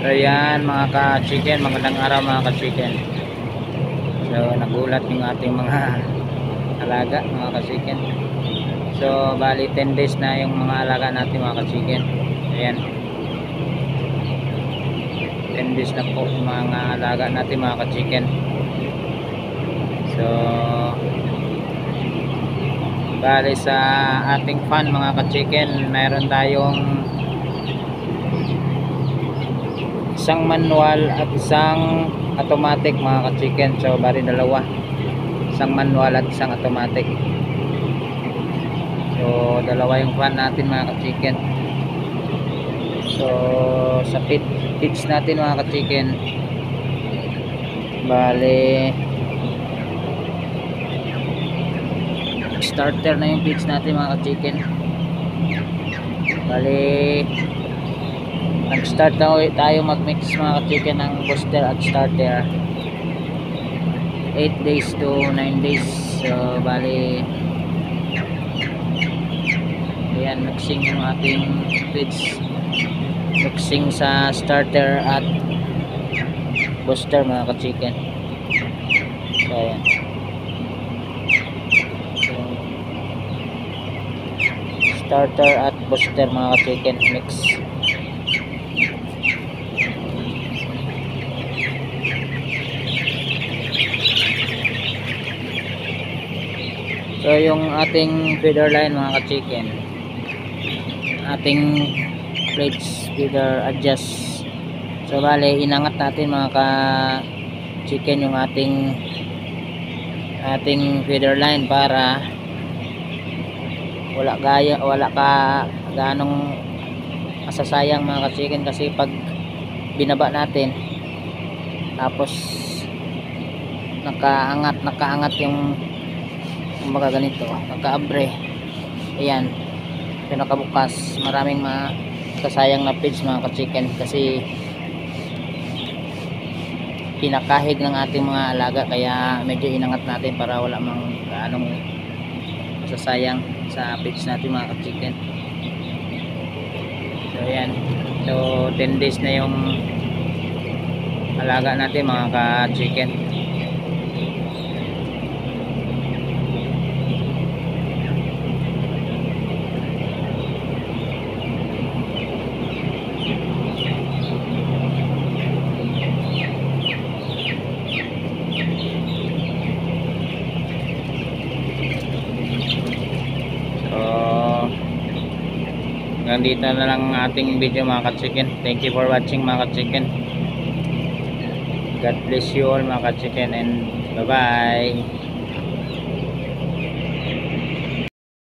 So yan mga ka-chicken, magandang araw mga ka-chicken. So nagulat yung ating mga alaga mga ka-chicken. So bali 10 days na yung mga alaga natin mga ka-chicken. Ayan, 10 days na po yung mga alaga natin mga ka-chicken. So bali sa ating fan mga ka-chicken, mayroon tayong isang manual at isang automatic mga ka-chicken. So bali dalawa, isang manual at isang automatic. So dalawa yung fan natin mga ka-chicken. So sa feeds natin mga ka-chicken, bali starter na yung feeds natin mga ka-chicken. Bali nag-start na tayo mag-mix mga ka-chicken ng booster at starter 8 days to 9 days. So bali ayan, mixing yung ating feeds, mixing sa starter at booster mga ka-chicken. So ayan, so, starter at booster mga ka-chicken mix. So yung ating feeder line mga ka-chicken, ating plates feeder adjust. So bale inangat natin mga ka-chicken yung ating feeder line para wala ka ganong masasayang mga ka-chicken, kasi pag binaba natin tapos nakaangat yung kumbaga ganito, naka-abre, ayan, pinakabukas, maraming kasayang na feeds mga ka-chicken, kasi kinakahig ng ating mga alaga. Kaya medyo inangat natin para wala mang anong masasayang sa feeds natin mga ka-chicken. So ayan, so 10 days na yung alaga natin mga ka-chicken. Hanggang dito na lang ating video mga ka-chicken. Thank you for watching mga ka-chicken. God bless you all mga ka-chicken, and bye bye.